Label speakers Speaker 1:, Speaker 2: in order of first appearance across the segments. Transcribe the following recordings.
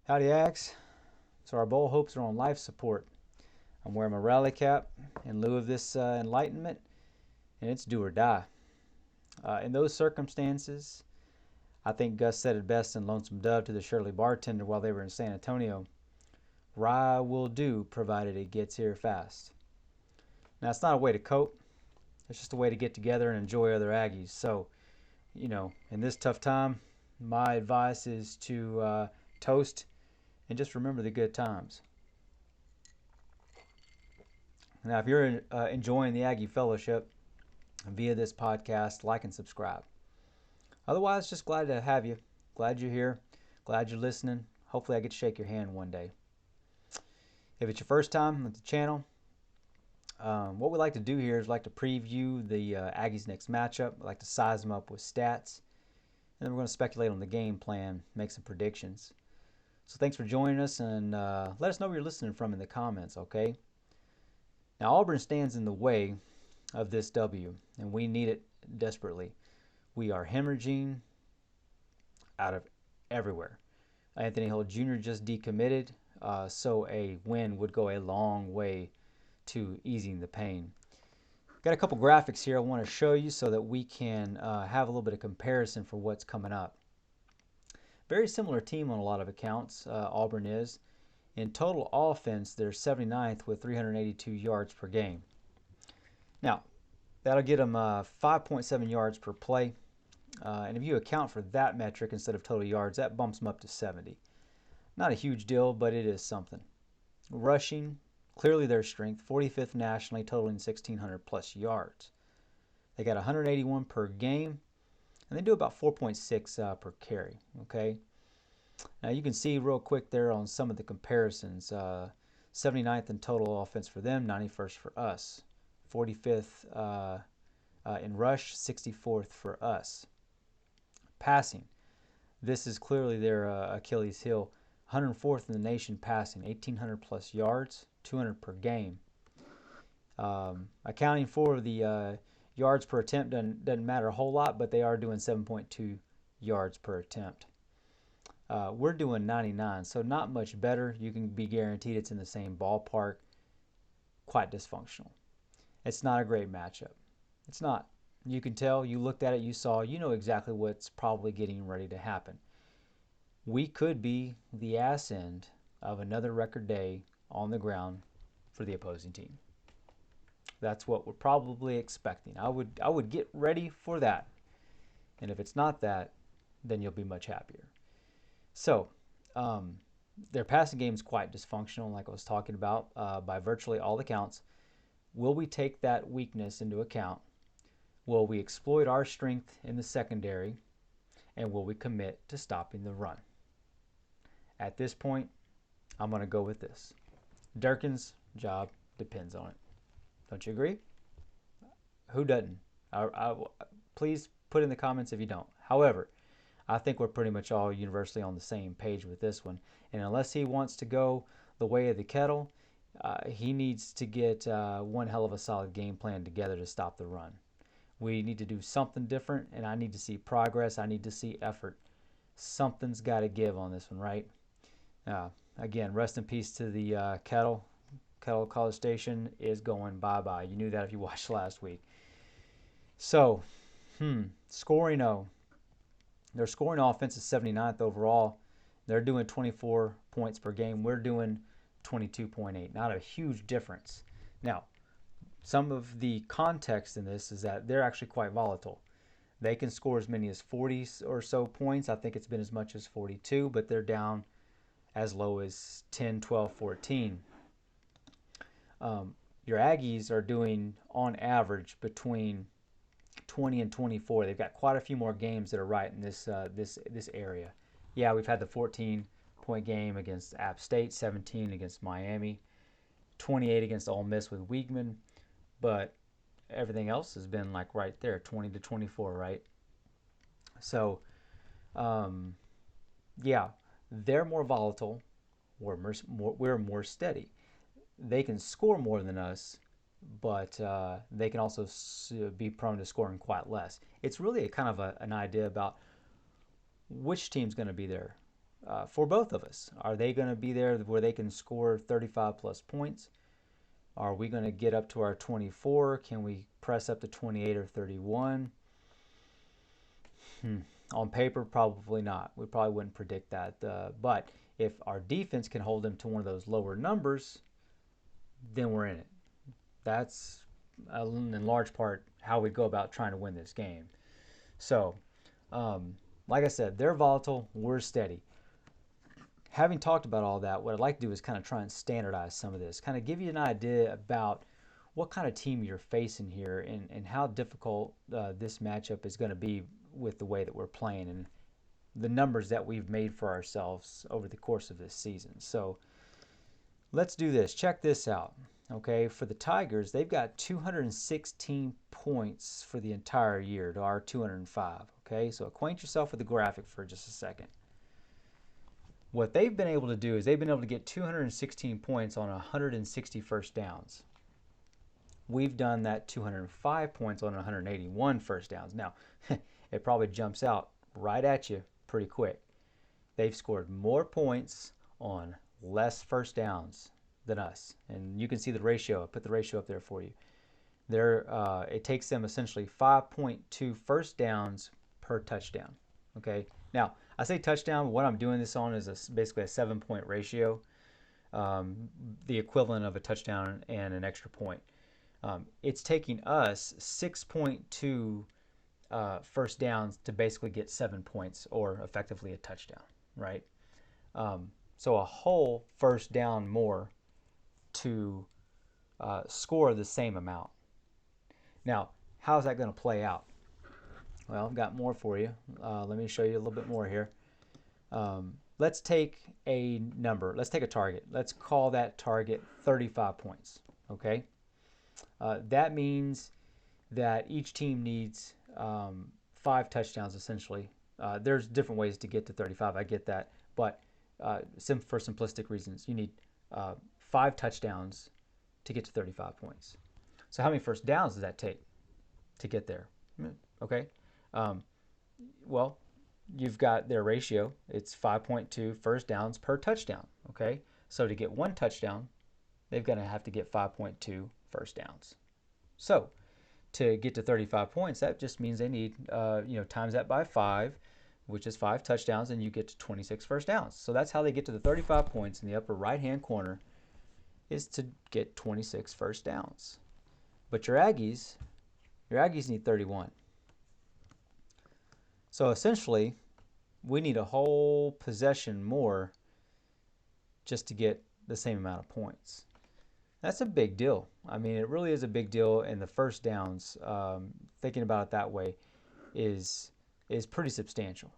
Speaker 1: Howdy, Aggies. So our bowl hopes are on life support. I'm wearing my rally cap in lieu of this enlightenment, and it's do or die. In those circumstances, I think Gus said it best in Lonesome Dove to the Shirley bartender while they were in San Antonio. Rye will do, provided it gets here fast. Now, it's not a way to cope. It's just a way to get together and enjoy other Aggies. So, in this tough time, my advice is to toast and just remember the good times. Now, if you're enjoying the Aggie Fellowship via this podcast, like and subscribe. Otherwise, just glad to have you. Glad you're here. Glad you're listening. Hopefully, I get to shake your hand one day. If it's your first time at the channel, what we like to do here is like to preview the Aggies' next matchup. We like to size them up with stats. And then we're going to speculate on the game plan, make some predictions. So thanks for joining us, and let us know where you're listening from in the comments, okay? Now, Auburn stands in the way of this W, and we need it desperately. We are hemorrhaging out of everywhere. Anthony Hill Jr. just decommitted, so a win would go a long way to easing the pain. Got a couple graphics here I want to show you so that we can have a little bit of comparison for what's coming up. Very similar team on a lot of accounts, Auburn is. In total offense, they're 79th with 382 yards per game. Now, that'll get them 5.7 yards per play. And if you account for that metric instead of total yards, that bumps them up to 70. Not a huge deal, but it is something. Rushing, clearly their strength, 45th nationally, totaling 1,600 plus yards. They got 181 per game, and they do about 4.6 per carry, okay? Now you can see real quick there on some of the comparisons. 79th in total offense for them, 91st for us. 45th in rush, 64th for us. Passing. This is clearly their Achilles heel. 104th in the nation passing, 1,800 plus yards, 200 per game. Accounting for the yards per attempt doesn't matter a whole lot, but they are doing 7.2 yards per attempt. We're doing 99, so not much better. You can be guaranteed it's in the same ballpark. Quite dysfunctional. It's not a great matchup. It's not. You can tell, you looked at it, you saw, you know exactly what's probably getting ready to happen. We could be the ass end of another record day on the ground for the opposing team. That's what we're probably expecting. I would get ready for that. And if it's not that, then you'll be much happier. So, their passing game is quite dysfunctional, like I was talking about, by virtually all accounts. Will we take that weakness into account? Will we exploit our strength in the secondary? And will we commit to stopping the run? At this point, I'm going to go with this. Durkin's job depends on it. Don't you agree? Who doesn't? Please put in the comments if you don't. However, I think we're pretty much all universally on the same page with this one. And unless he wants to go the way of the kettle, he needs to get one hell of a solid game plan together to stop the run. We need to do something different, and I need to see progress. I need to see effort. Something's got to give on this one, right? Again, rest in peace to the kettle. Kettle College Station is going bye-bye. You knew that if you watched last week. So, scoring O. Their scoring offense is 79th overall. They're doing 24 points per game. We're doing 22.8. Not a huge difference. Now, some of the context in this is that they're actually quite volatile. They can score as many as 40 or so points. I think it's been as much as 42, but they're down as low as 10, 12, 14. Your Aggies are doing, on average, between 20 and 24. They've got quite a few more games that are right in this area. Yeah, we've had the 14-point game against App State, 17 against Miami, 28 against Ole Miss with Weigman, but everything else has been like right there, 20 to 24, right? So, yeah, they're more volatile. We're more steady. They can score more than us, but they can also be prone to scoring quite less. It's really a kind of an idea about which team's going to be there for both of us. Are they going to be there where they can score 35 plus points? Are we going to get up to our 24? Can we press up to 28 or 31? On paper, probably not. We probably wouldn't predict that. But if our defense can hold them to one of those lower numbers, then we're in it. That's in large part how we go about trying to win this game. So, like I said, they're volatile, we're steady. Having talked about all that, what I'd like to do is kind of try and standardize some of this, kind of give you an idea about what kind of team you're facing here and how difficult this matchup is going to be with the way that we're playing and the numbers that we've made for ourselves over the course of this season. So let's do this. Check this out. Okay, for the Tigers, they've got 216 points for the entire year to our 205. Okay, so acquaint yourself with the graphic for just a second. What they've been able to do is they've been able to get 216 points on 160 first downs. We've done that 205 points on 181 first downs. Now, it probably jumps out right at you pretty quick. They've scored more points on less first downs than us. And you can see the ratio. I put the ratio up there for you. It takes them essentially 5.2 first downs per touchdown. Okay. Now, I say touchdown. What I'm doing this on is basically a 7-point ratio, the equivalent of a touchdown and an extra point. It's taking us 6.2 first downs to basically get 7 points, or effectively a touchdown, right? So a whole first down more to score the same amount. Now, how's that going to play out? Well, I've got more for you. Let me show you a little bit more here. Let's take a number. Let's take a target. Let's call that target 35 points. Okay? That means that each team needs 5 touchdowns, essentially. There's different ways to get to 35. I get that. But for simplistic reasons, you need 5 touchdowns to get to 35 points. So how many first downs does that take to get there? Okay. Well, you've got their ratio. It's 5.2 first downs per touchdown. Okay. So to get 1 touchdown, they've got to have to get 5.2 first downs. So to get to 35 points, that just means they need, times that by 5, which is 5 touchdowns, and you get to 26 first downs. So that's how they get to the 35 points in the upper right-hand corner, is to get 26 first downs. But your Aggies need 31. So essentially, we need a whole possession more just to get the same amount of points. That's a big deal. I mean, it really is a big deal, and the first downs, thinking about it that way, is pretty substantial.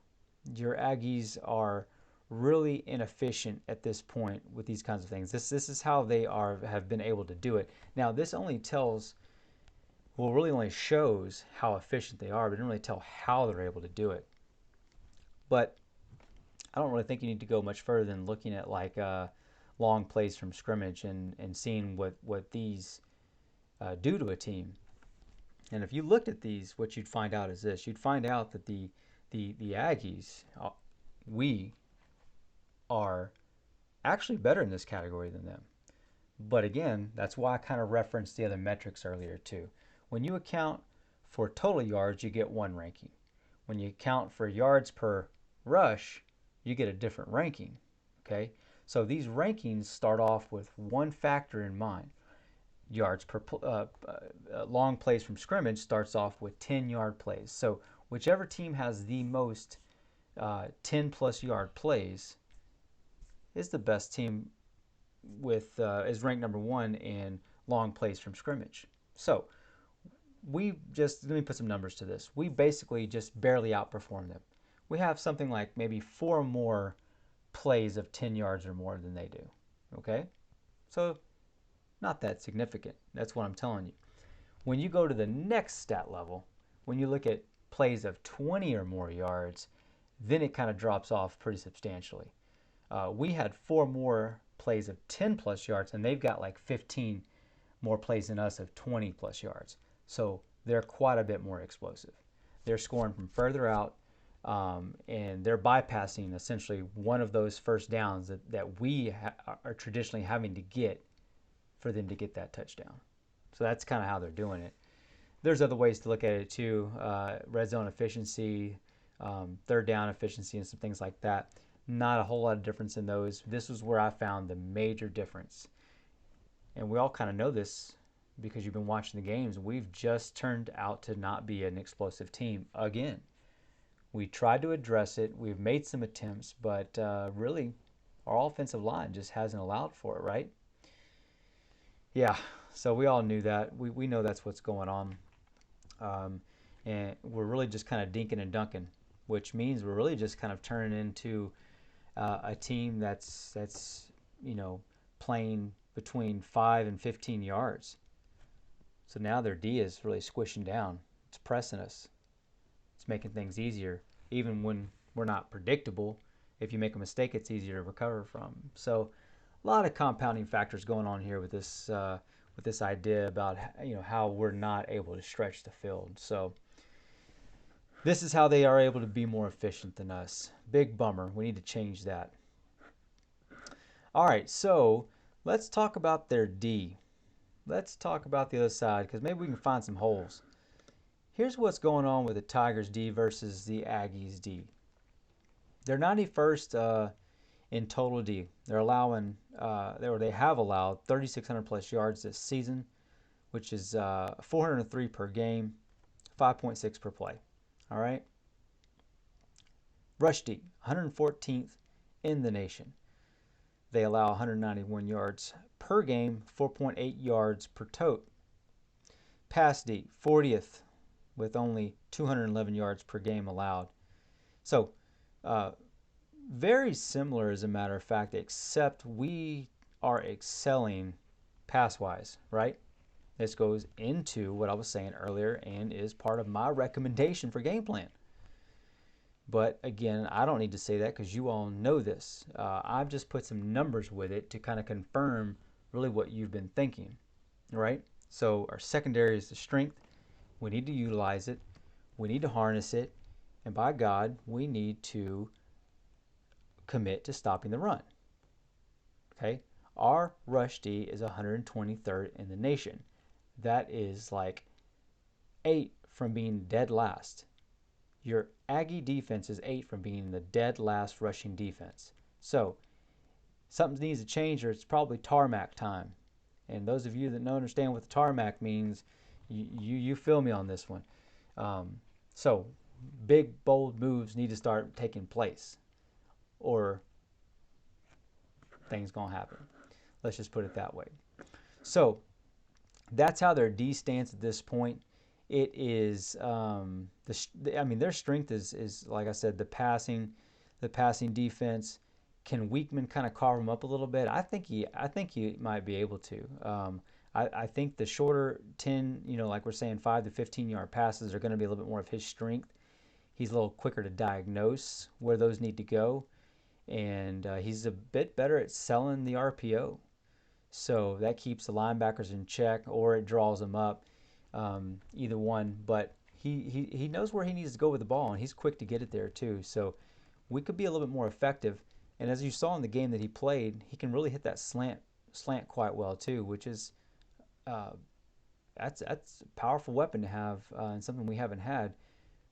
Speaker 1: Your Aggies are really inefficient at this point with these kinds of things. This is how they have been able to do it. Now, this only really only shows how efficient they are, but it doesn't really tell how they're able to do it. But I don't really think you need to go much further than looking at like long plays from scrimmage and seeing what these do to a team. And if you looked at these, what you'd find out is this. You'd find out that the Aggies, we are actually better in this category than them. But again, that's why I kind of referenced the other metrics earlier too. When you account for total yards, you get one ranking. When you account for yards per rush, you get a different ranking. Okay? So these rankings start off with one factor in mind. Yards per long plays from scrimmage starts off with 10-yard plays. So whichever team has the most 10-plus yard plays is the best team is ranked number 1 in long plays from scrimmage. So let me put some numbers to this. We basically just barely outperform them. We have something like maybe 4 more plays of 10 yards or more than they do. Okay? So not that significant. That's what I'm telling you. When you go to the next stat level, when you look at plays of 20 or more yards, then it kind of drops off pretty substantially. We had 4 more plays of 10 plus yards, and they've got like 15 more plays than us of 20 plus yards. So they're quite a bit more explosive. They're scoring from further out. and they're bypassing essentially one of those first downs that we are traditionally having to get for them to get that touchdown. So that's kind of how they're doing it. There's other ways to look at it too, red zone efficiency, third down efficiency, and some things like that. Not a whole lot of difference in those. This was where I found the major difference. And we all kind of know this because you've been watching the games. We've just turned out to not be an explosive team again. We tried to address it. We've made some attempts, but really, our offensive line just hasn't allowed for it, right? Yeah, so we all knew that. We know that's what's going on. Um, and we're really just kind of dinking and dunking, which means we're really just kind of turning into a team that's playing between 5 and 15 yards. So now their D is really squishing down. It's pressing us. It's making things easier, even when we're not predictable. If you make a mistake, it's easier to recover from. So a lot of compounding factors going on here with this idea about how we're not able to stretch the field. So this is how they are able to be more efficient than us. Big bummer. We need to change that. All right, so let's talk about their D. Let's talk about the other side because maybe we can find some holes. Here's what's going on with the Tigers D versus the Aggies D. They're 91st in total D. They're allowing, they have allowed 3,600 plus yards this season, which is 403 per game, 5.6 per play. All right. Rush D, 114th in the nation. They allow 191 yards per game, 4.8 yards per tote. Pass D, 40th with only 211 yards per game allowed. So, very similar as a matter of fact, except we are excelling pass-wise, right? This goes into what I was saying earlier and is part of my recommendation for game plan. But again, I don't need to say that because you all know this. I've just put some numbers with it to kind of confirm really what you've been thinking, right? So our secondary is the strength. We need to utilize it. We need to harness it. And by God, we need to commit to stopping the run. Okay? Our rush D is 123rd in the nation. That is like 8 from being dead last. Your Aggie defense is 8 from being the dead last rushing defense. So something needs to change, or it's probably tarmac time. And those of you that don't understand what the tarmac means, you feel me on this one. So big, bold moves need to start taking place, or things gonna happen. Let's just put it that way. So that's how their D stands at this point. It is, their strength is like I said, the passing defense. Can Weekman kind of carve him up a little bit? I think he might be able to. I think the shorter 10, like we're saying, 5 to 15-yard passes are going to be a little bit more of his strength. He's a little quicker to diagnose where those need to go, and he's a bit better at selling the RPO. So that keeps the linebackers in check, or it draws them up, either one. But he knows where he needs to go with the ball, and he's quick to get it there too. So we could be a little bit more effective. And as you saw in the game that he played, he can really hit that slant quite well too, which is that's a powerful weapon to have, and something we haven't had.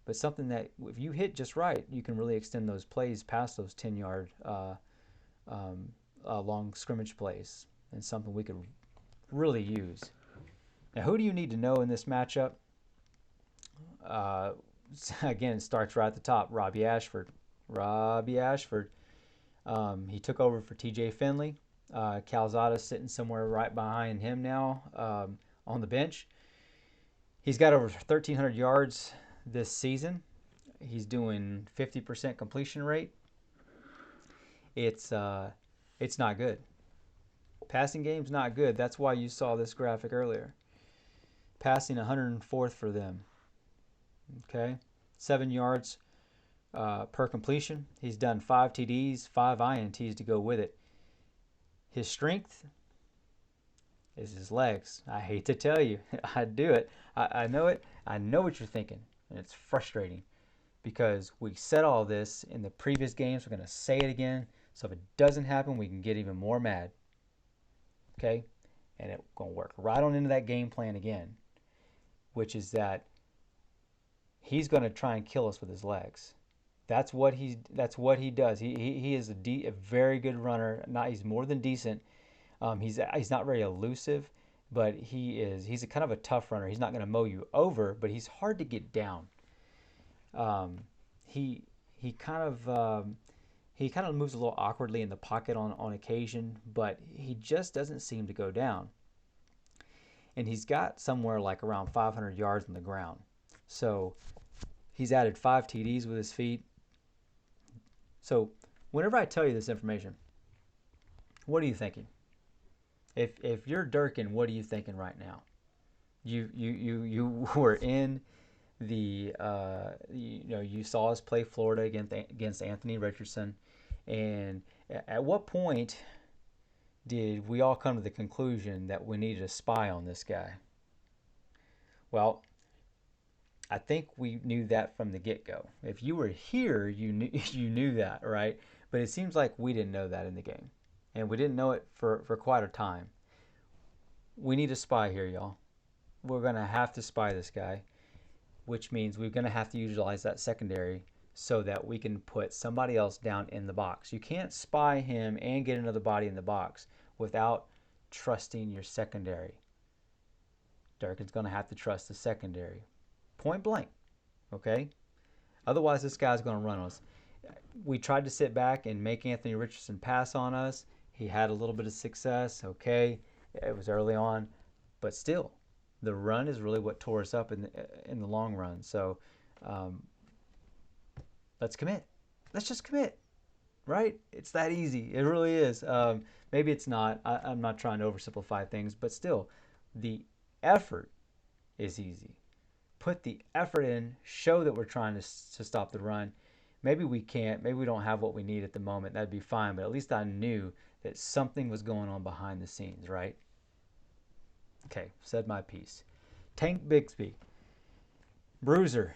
Speaker 1: But something that if you hit just right, you can really extend those plays past those 10-yard long scrimmage plays, and something we could really use. Now, who do you need to know in this matchup? Again, it starts right at the top. Robbie Ashford. He took over for TJ Finley. Calzada's sitting somewhere right behind him now on the bench. He's got over 1,300 yards this season. He's doing 50% completion rate. It's not good. Passing game's not good. That's why you saw this graphic earlier. Passing 104th for them. Okay, 7 yards per completion. He's done 5 TDs, 5 INTs to go with it. His strength is his legs. I hate to tell you. I do it. I know it. I know what you're thinking. And it's frustrating because we said all this in the previous games. We're going to say it again. So if it doesn't happen, we can get even more mad. Okay? And it's going to work right on into that game plan again, which is that he's going to try and kill us with his legs. That's what he does. He is a very good runner. He's more than decent. He's not very elusive, but he's a kind of a tough runner. He's not going to mow you over, but he's hard to get down. Um, he he kind of he kind of moves a little awkwardly in the pocket on occasion, but he just doesn't seem to go down. And he's got somewhere like around 500 yards on the ground. So he's added 5 TDs with his feet. So whenever I tell you this information, what are you thinking? If you're Durkin, what are you thinking right now? You were in the you saw us play Florida against Anthony Richardson, and at what point did we all come to the conclusion that we needed a spy on this guy? Well, I think we knew that from the get-go. If you were here, you knew you knew that, right? But it seems like we didn't know that in the game, and we didn't know it for quite a time. We need a spy here, y'all. We're gonna have to spy this guy, which means we're gonna have to utilize that secondary so that we can put somebody else down in the box. You can't spy him and get another body in the box without trusting your secondary. Durkin's gonna have to trust the secondary. Point blank, okay? Otherwise, this guy's going to run us. We tried to sit back and make Anthony Richardson pass on us. He had a little bit of success, okay? It was early on, but still, the run is really what tore us up in the long run. So um, let's commit. Let's just commit, right? It's that easy. It really is. Maybe it's not. I'm not trying to oversimplify things, but still, the effort is easy. Put the effort in, show that we're trying to stop the run. Maybe we can't, maybe we don't have what we need at the moment. That'd be fine, but at least I knew that something was going on behind the scenes, right? Okay, said my piece. Tank Bigsby, bruiser,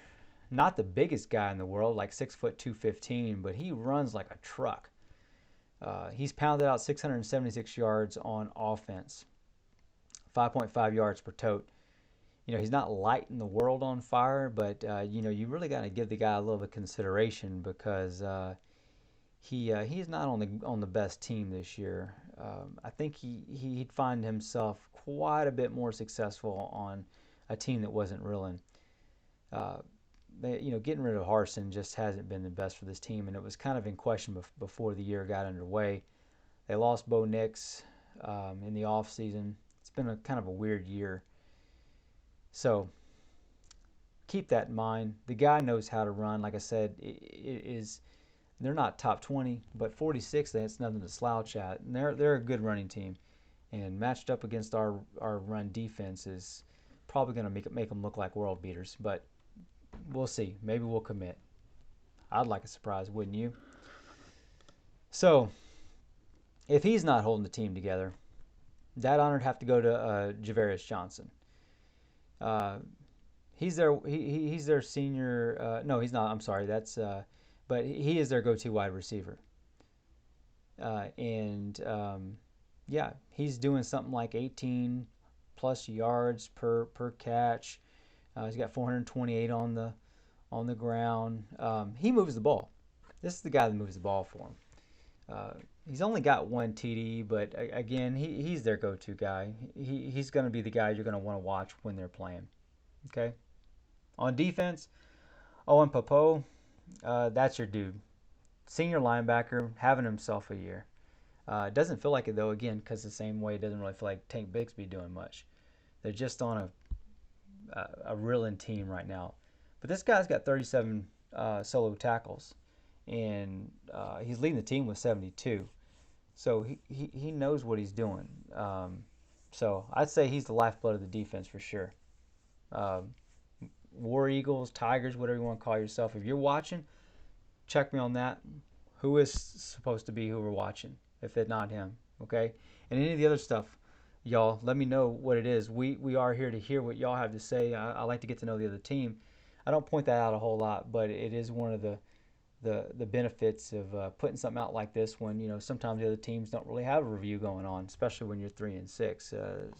Speaker 1: not the biggest guy in the world, like 6', 215, but he runs like a truck. He's pounded out 676 yards on offense, 5.5 yards per tote. He's not lighting the world on fire, but you really got to give the guy a little bit of consideration because he's not on the best team this year. I think he'd find himself quite a bit more successful on a team that wasn't reeling. Getting rid of Harsin just hasn't been the best for this team, and it was kind of in question before the year got underway. They lost Bo Nix in the off season. It's been a kind of a weird year. So keep that in mind. The guy knows how to run. Like I said, they're not top 20, but 46, that's nothing to slouch at. And they're a good running team, and matched up against our run defense is probably going to make them look like world beaters. But we'll see. Maybe we'll commit. I'd like a surprise, wouldn't you? So if he's not holding the team together, that honor would have to go to Javarius Johnson. He's their senior. No, he's not. I'm sorry. But he is their go-to wide receiver. Yeah, he's doing something like 18 plus yards per catch. He's got 428 on the ground. He moves the ball. This is the guy that moves the ball for him. He's only got 1 TD, but again, he's their go-to guy. He's going to be the guy you're going to want to watch when they're playing. Okay. On defense, Owen Popo, that's your dude. Senior linebacker, having himself a year. It doesn't feel like it though, again, because the same way it doesn't really feel like Tank Bigsby doing much. They're just on a reeling team right now. But this guy's got 37 solo tackles, and he's leading the team with 72. So he knows what he's doing. So I'd say he's the lifeblood of the defense for sure. War Eagles, Tigers, whatever you want to call yourself. If you're watching, check me on that. Who is supposed to be who we're watching, if it's not him, okay? And any of the other stuff, y'all, let me know what it is. We are here to hear what y'all have to say. I like to get to know the other team. I don't point that out a whole lot, but it is one of the benefits of putting something out like this when sometimes the other teams don't really have a review going on, especially when you're 3-6.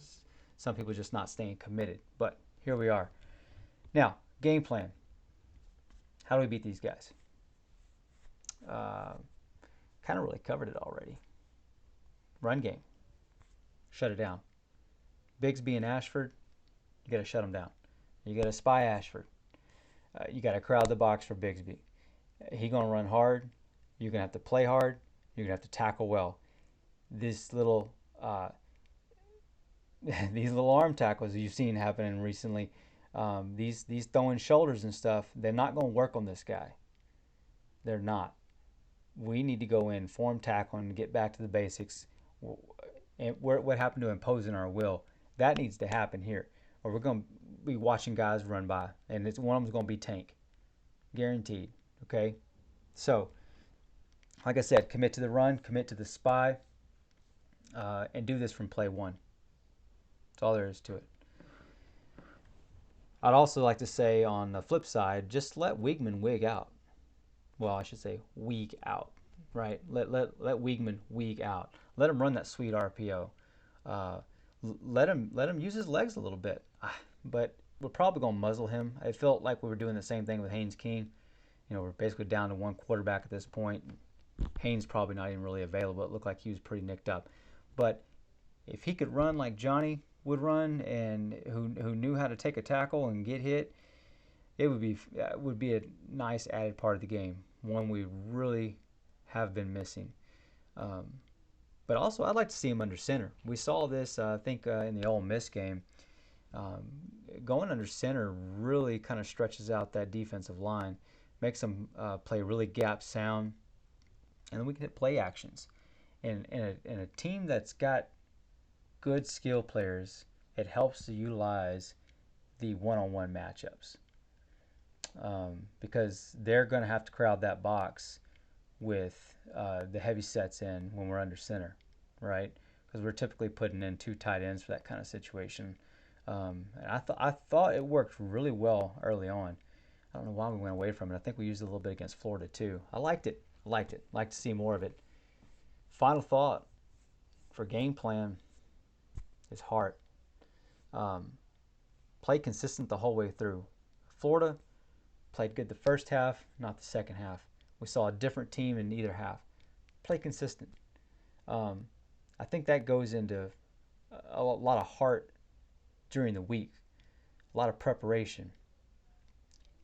Speaker 1: Some people just not staying committed, but here we are. Now, game plan. How do we beat these guys? Uh, kind of really covered it already. Run game. Shut it down. Bigsby and Ashford, you got to shut them down. You got to spy Ashford. You got to crowd the box for Bigsby. He gonna run hard. You're gonna have to play hard. You're gonna have to tackle well. This little these little arm tackles you've seen happening recently, these throwing shoulders and stuff, they're not gonna work on this guy. They're not. We need to go in form tackling and get back to the basics. And what happened to imposing our will? That needs to happen here, or we're gonna be watching guys run by, and one of them's gonna be Tank, guaranteed. Okay, so like I said, commit to the run, commit to the spy, and do this from play one. That's all there is to it. I'd also like to say on the flip side, just let Weigman wig out. Well, I should say week out, right? Let Weigman week out. Let him run that sweet RPO. Uh, let him use his legs a little bit. But we're probably gonna muzzle him. It felt like we were doing the same thing with Haynes King. We're basically down to one quarterback at this point. Haynes probably not even really available. It looked like he was pretty nicked up. But if he could run like Johnny would run, and who knew how to take a tackle and get hit, it would be a nice added part of the game. One we really have been missing. Um, but also, I'd like to see him under center. We saw this, I think, in the Ole Miss game. Um, Going under center really kind of stretches out that defensive line, makes them play really gap sound, and then we can hit play actions. And in a team that's got good skill players, it helps to utilize the one-on-one matchups, because they're going to have to crowd that box with the heavy sets in when we're under center, right? Because we're typically putting in two tight ends for that kind of situation. And I thought it worked really well early on. I don't know why we went away from it. I think we used it a little bit against Florida too. I liked it. Like to see more of it. Final thought for game plan is heart. Um, Play consistent the whole way through. Florida played good the first half, not the second half. We saw a different team in either half. Play consistent. Um, I think that goes into a lot of heart during the week, a lot of preparation.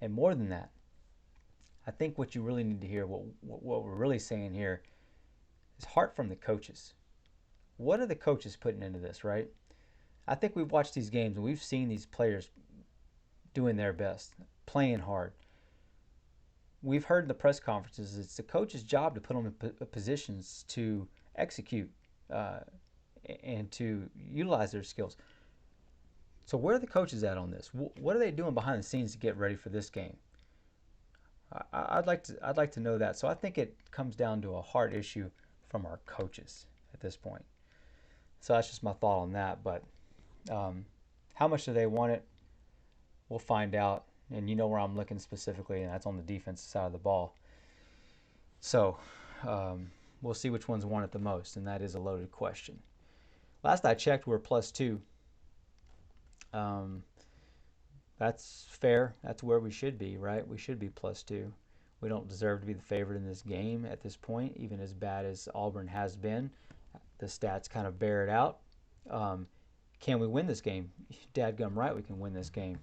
Speaker 1: And more than that, I think what you really need to hear, what we're really saying here, is heart from the coaches. What are the coaches putting into this, right? I think we've watched these games and we've seen these players doing their best, playing hard. We've heard in the press conferences it's the coach's job to put them in positions to execute uh, and to utilize their skills. So where are the coaches at on this? What are they doing behind the scenes to get ready for this game? I'd like to know that. So I think it comes down to a heart issue from our coaches at this point. So that's just my thought on that. But how much do they want it? We'll find out. And you know where I'm looking specifically, and that's on the defensive side of the ball. So we'll see which ones want it the most, and that is a loaded question. Last I checked, we're +2. Um, that's fair. That's where we should be, right? We should be +2. We don't deserve to be the favorite in this game at this point, even as bad as Auburn has been. The stats kind of bear it out. Can we win this game? Dadgum right, we can win this game.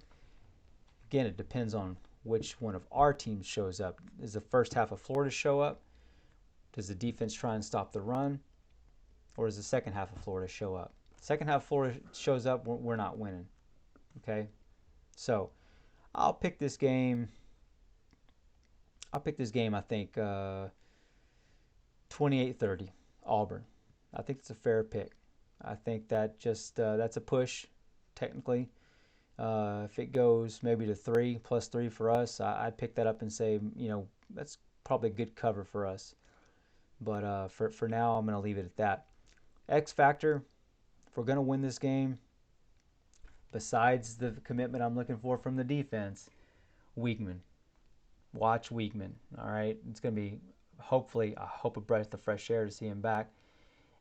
Speaker 1: Again, it depends on which one of our teams shows up. Does the first half of Florida show up? Does the defense try and stop the run? Or does the second half of Florida show up? Second half of Florida shows up, we're not winning. Okay? So, I'll pick this game, I think 28-30, Auburn. I think it's a fair pick. I think that just that's a push, technically. If it goes maybe to 3 +3 for us, I'd pick that up and say, that's probably a good cover for us. But for now, I'm going to leave it at that. X factor, if we're going to win this game, besides the commitment I'm looking for from the defense, Weekman. Watch Weekman. All right, it's going to be hopefully, I hope, a breath of fresh air to see him back.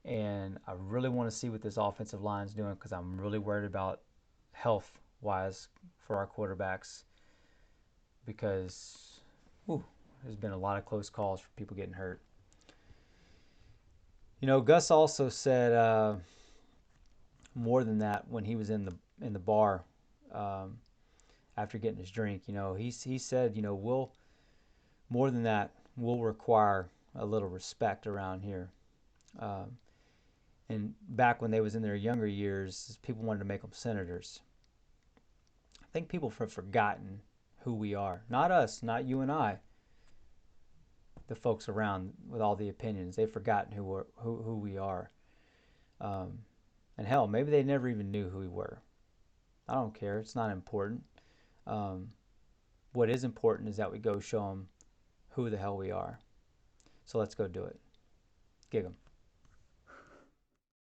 Speaker 1: And I really want to see what this offensive line is doing because I'm really worried about health-wise for our quarterbacks because there's been a lot of close calls for people getting hurt. You know, Gus also said more than that when he was in the bar after getting his drink. You know, he said, you know, more than that, we'll require a little respect around here. And back when they was in their younger years, people wanted to make them senators. I think people have forgotten who we are. Not us, not you and I. The folks around with all the opinions, they've forgotten who we are. And hell, maybe they never even knew who we were. I don't care. It's not important. What is important is that we go show them who the hell we are. So let's go do it. Gig 'em.